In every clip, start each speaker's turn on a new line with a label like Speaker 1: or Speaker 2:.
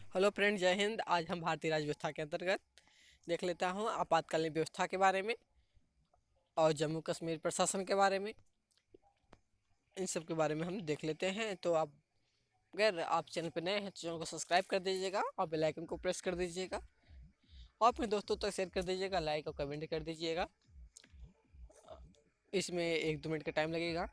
Speaker 1: Hello friend, जय हिंद। आज हम भारतीय राज्य व्यवस्था के अंतर्गत देख लेता हूँ आपातकालीन व्यवस्था के बारे में और जम्मू कश्मीर प्रशासन के बारे में। इन सब के बारे में हम देख लेते हैं। तो आप अगर आप चैनल पर नए हैं तो चैनल को सब्सक्राइब कर दीजिएगा और बेल आइकन को प्रेस कर दीजिएगा और अपने दोस्तों तक शेयर कर दीजिएगा, लाइक और कमेंट कर दीजिएगा। इसमें 1-2 मिनट का टाइम लगेगा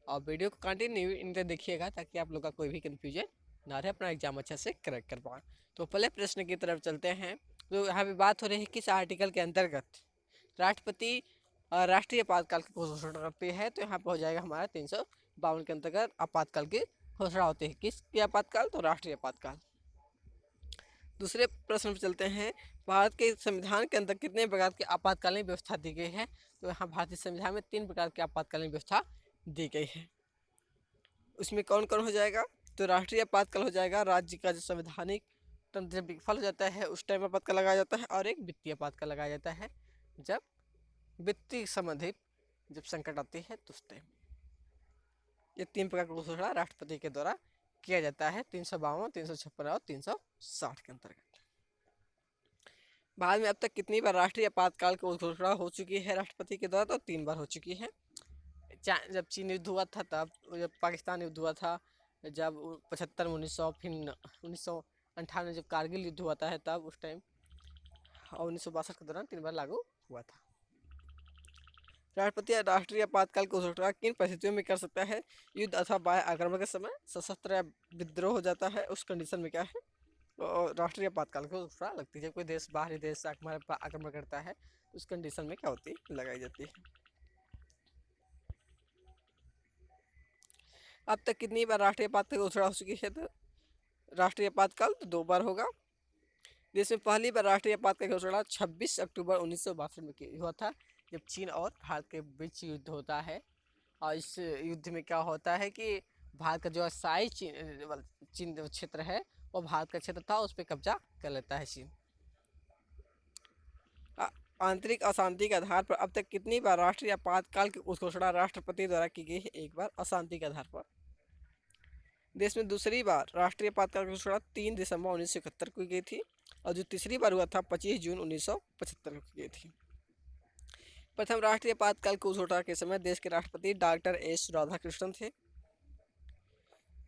Speaker 1: और वीडियो को कंटिन्यू इनसे देखिएगा ताकि आप लोग का कोई भी कन्फ्यूजन ना रहे, अपना एग्जाम अच्छा से करेक्ट कर पाए। तो पहले प्रश्न की तरफ चलते हैं। तो यहाँ पे बात हो रही है किस आर्टिकल के अंतर्गत राष्ट्रपति राष्ट्रीय आपातकाल की घोषणा करती है। तो यहाँ पर हो जाएगा हमारा 352 के अंतर्गत आपातकाल की घोषणा होती है। किसकी आपातकाल? तो राष्ट्रीय आपातकाल। दूसरे प्रश्न पर चलते हैं। भारत के संविधान के अंदर कितने प्रकार की आपातकालीन व्यवस्था दी गई है? तो यहाँ भारतीय संविधान में 3 प्रकार की आपातकालीन व्यवस्था दी गई है। उसमें कौन कौन हो जाएगा? तो राष्ट्रीय आपातकाल हो जाएगा, राज्य का जो संवैधानिक तंत्र विफल हो जाता है उस टाइम आपातकाल लगाया जाता है, और एक वित्तीय आपातकाल लगाया जाता है जब वित्तीय संबंधित जब संकट आती है तो उस टाइम। ये 3 प्रकार का घोषणा राष्ट्रपति के द्वारा किया जाता है 352, 356 और 360 के अंतर्गत। भारत में अब तक कितनी बार राष्ट्रीय आपातकाल की घोषणा हो चुकी है राष्ट्रपति के द्वारा? तो 3 बार हो चुकी है। जब चीन युद्ध हुआ था तब, जब पाकिस्तान युद्ध हुआ था, जब 75 में 1900, फिर 1998 जब कारगिल युद्ध हुआ था तब उस टाइम, और 1962 के दौरान 3 बार लागू हुआ था। राष्ट्रपति राष्ट्रीय आपातकाल की घोषणा किन परिस्थितियों में कर सकता है? युद्ध अथवा बाह्य आक्रमण के समय, सशस्त्र या विद्रोह हो जाता है उस कंडीशन में क्या है? और राष्ट्रीय आपातकाल की घोषणा लगती है। जब कोई देश बाहरी देश से आक्रमण करता है उस कंडीशन में क्या होती है? लगाई जाती है। अब तक कितनी बार राष्ट्रीय आपातकाल की घोषणा हो चुकी है? तो राष्ट्रीय आपातकाल तो 2 बार होगा। देश में पहली बार राष्ट्रीय आपातकाल की घोषणा 26 अक्टूबर 1962 में हुआ था, जब चीन और भारत के बीच युद्ध होता है। और इस युद्ध में क्या होता है कि भारत का जो अस्थायी चीन जो क्षेत्र है वो भारत का क्षेत्र था, उस पर कब्जा कर लेता है चीन। आंतरिक अशांति के आधार पर अब तक कितनी बार राष्ट्रीय आपातकाल की घोषणा राष्ट्रपति द्वारा की गई है? 1 बार अशांति के आधार पर। देश में दूसरी बार राष्ट्रीय आपातकाल की घोषणा 3 दिसंबर 1971 को की गई थी, और जो तीसरी बार हुआ था 25 जून 1975 को की गई थी। प्रथम राष्ट्रीय आपातकाल की घोषणा के समय देश के राष्ट्रपति डॉक्टर एस राधाकृष्णन थे।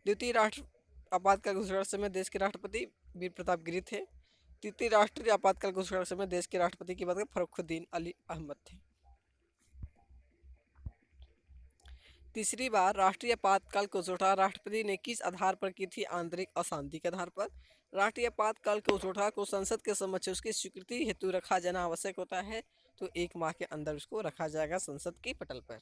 Speaker 1: द्वितीय राष्ट्र आपातकाल की घोषणा के समय देश के राष्ट्रपति वीर प्रताप गिरी थे। तृतीय राष्ट्रीय आपातकाल की घोषणा के समय देश के राष्ट्रपति की बात फरुखुद्दीन अली अहमद थे। तीसरी बार राष्ट्रीय आपातकाल की घोषणा राष्ट्रपति ने किस आधार पर की थी? आंतरिक अशांति के आधार पर। राष्ट्रीय आपातकाल की घोषणा को संसद के समक्ष उसकी स्वीकृति हेतु रखा जाना आवश्यक होता है, तो 1 माह के अंदर उसको रखा जाएगा संसद की पटल पर।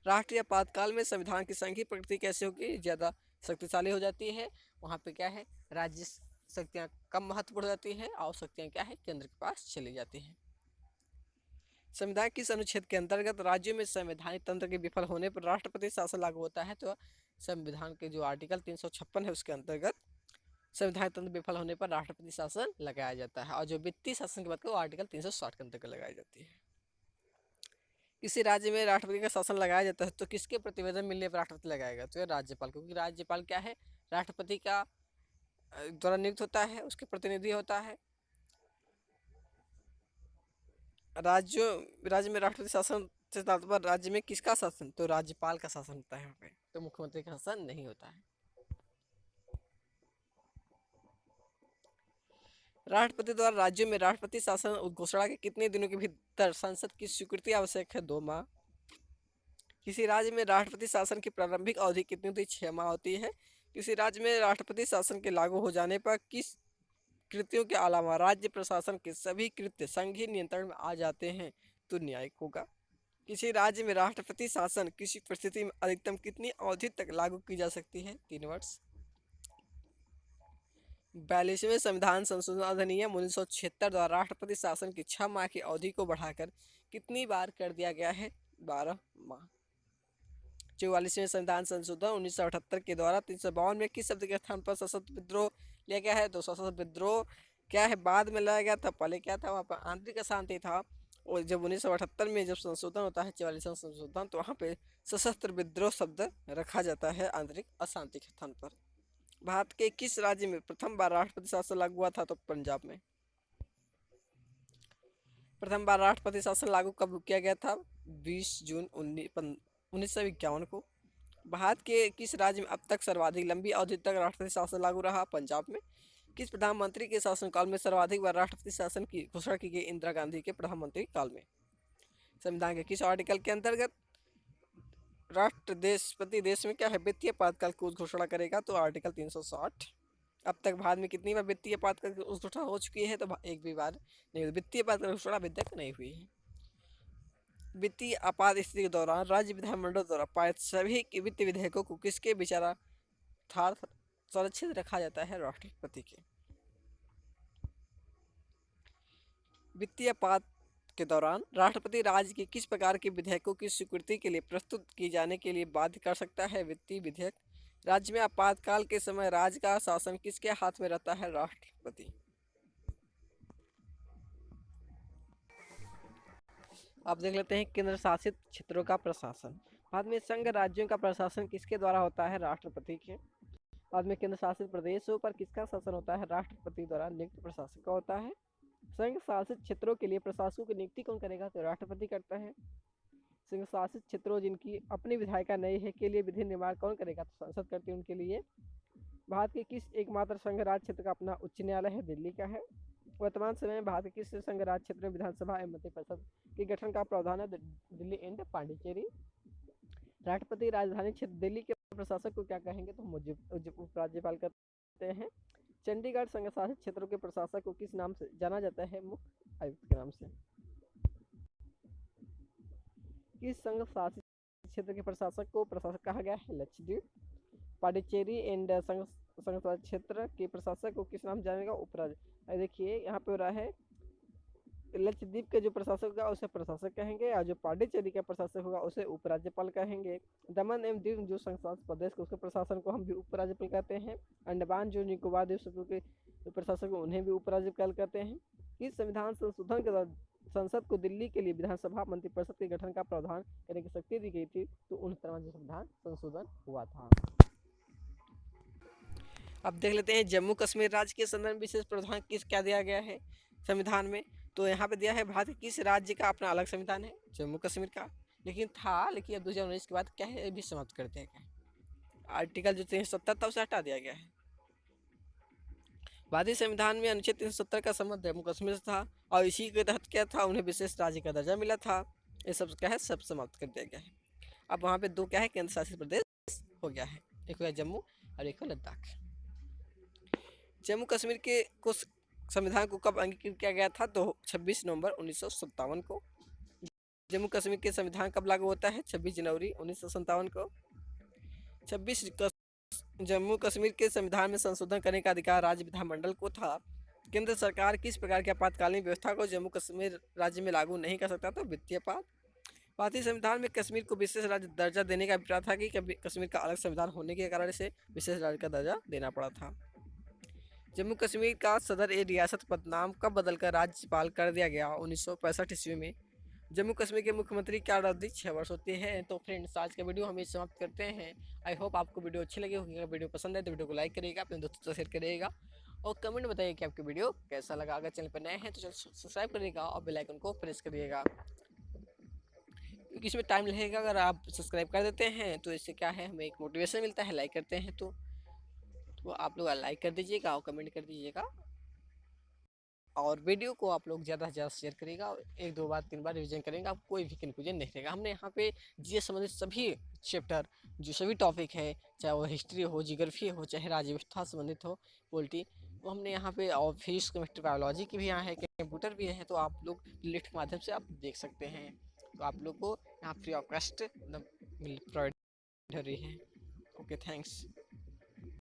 Speaker 1: राष्ट्रीय आपातकाल में संविधान की संघीय प्रकृति कैसे होगी? ज़्यादा शक्तिशाली हो जाती है। वहाँ पे क्या है, राज्य शक्तियाँ कम महत्वपूर्ण हो जाती हैं और शक्तियाँ क्या है, केंद्र के पास चली जाती हैं। संविधान किस अनुच्छेद के अंतर्गत राज्यों में संवैधानिक तंत्र के विफल होने पर राष्ट्रपति शासन लागू होता है? तो संविधान के जो आर्टिकल 356 है उसके अंतर्गत संवैधानिक तंत्र विफल होने पर राष्ट्रपति शासन लगाया जाता है, और जो वित्तीय शासन की बात करें वो आर्टिकल 360 के अंतर्गत लगाई जाती है। किसी राज्य में राष्ट्रपति का शासन लगाया जाता है तो किसके प्रतिवेदन मिलने पर राष्ट्रपति लगाएगा? तो राज्यपाल, क्योंकि राज्यपाल क्या है, राष्ट्रपति का द्वारा नियुक्त होता है, उसके प्रतिनिधि होता है। राज्य में राष्ट्रपति शासन से तात्पर्य राज्य में किसका शासन? तो राज्यपाल का शासन होता है यहाँ पे, तो मुख्यमंत्री का शासन नहीं होता है। राष्ट्रपति द्वारा राज्यों में राष्ट्रपति शासन घोषणा के कितने दिनों के भीतर संसद की स्वीकृति आवश्यक है? 2 माह। किसी राज्य में राष्ट्रपति शासन की प्रारंभिक अवधि कितनी होती है? 6 माह होती है। किसी राज्य में राष्ट्रपति शासन के लागू हो जाने पर किस कृत्यों के अलावा राज्य प्रशासन के सभी कृत्य संघीय नियंत्रण में आ जाते हैं? तो न्यायिक होगा। किसी राज्य में राष्ट्रपति शासन किसी परिस्थिति में अधिकतम कितनी अवधि तक लागू की जा सकती है? 3 वर्ष। 42वें संविधान संशोधन अधिनियम 1976 द्वारा राष्ट्रपति शासन की 6 माह की अवधि को बढ़ाकर कितनी बार कर दिया गया है? 12 माह। 44वें संविधान संशोधन 1978 के द्वारा 352 में किस शब्द के स्थान पर सशस्त्र विद्रोह लिया गया है? तो सशस्त्र विद्रोह क्या है, बाद में लाया गया था, पहले क्या था, वहाँ पर आंतरिक अशांति था। और जब 1978 में जब संशोधन होता है 44वां संशोधन, तो वहाँ पे सशस्त्र विद्रोह शब्द रखा जाता है आंतरिक अशांति के स्थान पर। भारत के किस राज्य में प्रथम बार राष्ट्रपति शासन लागू हुआ था? तो पंजाब में। प्रथम बार राष्ट्रपति शासन लागू कब किया गया था? 20 जून 1951 को। भारत के किस राज्य में अब तक सर्वाधिक लंबी अवधि तक राष्ट्रपति शासन लागू रहा? पंजाब में। किस प्रधानमंत्री के शासनकाल में सर्वाधिक बार राष्ट्रपति शासन की घोषणा की गई? इंदिरा गांधी के प्रधानमंत्री काल में। संविधान के किस आर्टिकल के अंतर्गत राष्ट्रपति देश में क्या है वित्तीय आपातकाल की घोषणा करेगा? तो आर्टिकल 360। अब तक भारत में कितनी बार वित्तीय आपातकाल की घोषणा हो चुकी है? तो एक भी बार नहीं, वित्तीय आपातकाल की घोषणा अभी तक नहीं हुई है। वित्तीय आपात स्थिति के दौरान राज्य विधानमंडल द्वारा पारित सभी वित्त विधेयकों को किसके विचारार्थ संरक्षित रखा जाता है? राष्ट्रपति के। वित्तीय आपात के दौरान राष्ट्रपति राज्य के किस प्रकार के विधेयकों की स्वीकृति के लिए प्रस्तुत किए जाने के लिए बाध्य कर सकता है? वित्तीय विधेयक। राज्य में आपातकाल के समय राज्य का शासन किसके हाथ में रहता है? राष्ट्रपति। आप देख लेते हैं केंद्र शासित क्षेत्रों का प्रशासन। भारत में संघ राज्यों का प्रशासन किसके द्वारा होता है? राष्ट्रपति के। बाद में केंद्र शासित प्रदेशों पर किसका शासन होता है? राष्ट्रपति द्वारा नियुक्त प्रशासक का होता है। संघ शासित क्षेत्रों के लिए प्रशासकों की नियुक्ति कौन करेगा? तो राष्ट्रपति करता है। संघ शासित क्षेत्रों जिनकी अपनी विधायिका नहीं है के लिए विधि निर्माण कौन करेगा? तो संसद करती है उनके लिए। भारत के किस एकमात्र संघ राज क्षेत्र का अपना उच्च न्यायालय है? दिल्ली का है। वर्तमान समय में भारत के किस संघ राज क्षेत्र में विधानसभा एवं मंत्रिपरिषद के गठन का प्रावधान है? दिल्ली एंड पांडिचेरी। राष्ट्रपति राजधानी क्षेत्र दिल्ली के प्रशासक को क्या कहेंगे? तो उपराज्यपाल कहते हैं। चंडीगढ़ संघ शासित क्षेत्रों के प्रशासक को किस नाम से जाना जाता है? मुख्य आयुक्त के नाम से। किस संघ शासित क्षेत्र के प्रशासक को प्रशासक कहा गया है? लक्षद्वीप। पांडिचेरी एंड संघ शासित क्षेत्र के प्रशासक को किस नाम से जानेगा? उपराज्य। देखिए यहाँ पे हो रहा है लक्षद्वीप के जो प्रशासक होगा उसे प्रशासक कहेंगे और जो पांडिचेरी का प्रशासक होगा उसे उपराज्यपाल कहेंगे। दमन एवं दीव जो संघ शासित प्रदेश के उसके प्रशासन को हम भी उपराज्यपाल कहते हैं। अंडमान जो निकोबार द्वीप समूह के प्रशासक उन्हें भी उपराज्यपाल कहते हैं। इस संविधान संशोधन के दौरान संसद को दिल्ली के लिए विधानसभा मंत्रिपरिषद के गठन का प्रावधान करने की शक्ति दी गई थी। तो 69वां संविधान संशोधन हुआ था। अब देख लेते हैं जम्मू कश्मीर राज्य के संदर्भ में विशेष प्रावधान किस क्या दिया गया है संविधान में? तो यहाँ पे दिया है भारत के किस राज्य का अपना अलग संविधान है? जम्मू कश्मीर का। लेकिन अब 2019 के बाद क्या है भी समाप्त कर दिया गया। आर्टिकल जो 370 था उसे हटा दिया गया है। भारतीय संविधान में अनुच्छेद 370 का संबंध जम्मू कश्मीर से था और इसी के तहत क्या था, उन्हें विशेष राज्य का दर्जा मिला था। ये सब क्या है, सब समाप्त कर दिया गया है। अब वहाँ पे दो क्या है, केंद्र शासित प्रदेश हो गया है, एक हो गया जम्मू और एक हो लद्दाख। जम्मू कश्मीर के कुछ संविधान को कब अंगीकृत किया गया था? तो 26 नवंबर 1957 को। जम्मू कश्मीर के संविधान कब लागू होता है? 26 जनवरी 1957 को। जम्मू कश्मीर के संविधान में संशोधन करने का अधिकार राज्य विधानमंडल को था। केंद्र सरकार किस प्रकार की आपातकालीन व्यवस्था को जम्मू कश्मीर राज्य में लागू नहीं कर सकता? तो वित्तीय आपात। भारतीय संविधान में कश्मीर को विशेष राज्य दर्जा देने का अभिप्राय था कि कश्मीर का अलग संविधान होने के कारण से विशेष राज्य का दर्जा देना पड़ा था। जम्मू कश्मीर का सदर ए रियासत पदनाम कब बदलकर राज्यपाल कर दिया गया? 1965 ईस्वी में। जम्मू कश्मीर के मुख्यमंत्री की अवधि 6 वर्ष होती है। तो फ्रेंड्स, आज का वीडियो हम इसे समाप्त करते हैं। आई होप आपको वीडियो अच्छी लगी होगी। अगर वीडियो पसंद है तो वीडियो को लाइक करिएगा, अपने दोस्तों से शेयर करिएगा और कमेंट बताइए कि आपको वीडियो कैसा लगा। अगर चैनल पर नए हैं तो चैनल सब्सक्राइब करिएगा और बेल आइकन को प्रेस करिएगा, क्योंकि इसमें टाइम लगेगा। अगर आप सब्सक्राइब कर देते हैं तो इससे क्या है, हमें एक मोटिवेशन मिलता है। लाइक करते हैं तो आप लोग लाइक कर दीजिएगा और कमेंट कर दीजिएगा और वीडियो को आप लोग ज़्यादा से ज़्यादा शेयर करिएगा। 1-2 बार 3 बार रिविजन करेंगे, आपको कोई भी कन्फ्यूजन नहीं रहेगा। हमने यहाँ पे जीएस संबंधित सभी चैप्टर, जो सभी टॉपिक है, चाहे वो हिस्ट्री हो, जियोग्राफी हो, चाहे राज्य व्यवस्था संबंधित हो, पॉलिटी, वो हमने यहाँ पे, और फिजिक्स केमिस्ट्री बायोलॉजी की भी यहाँ है, कंप्यूटर भी है। तो आप लोग लिस्ट के माध्यम से आप देख सकते हैं। तो आप लोग को यहाँ फ्री ऑफ कॉस्ट प्रोवाइड है। Okay, thanks.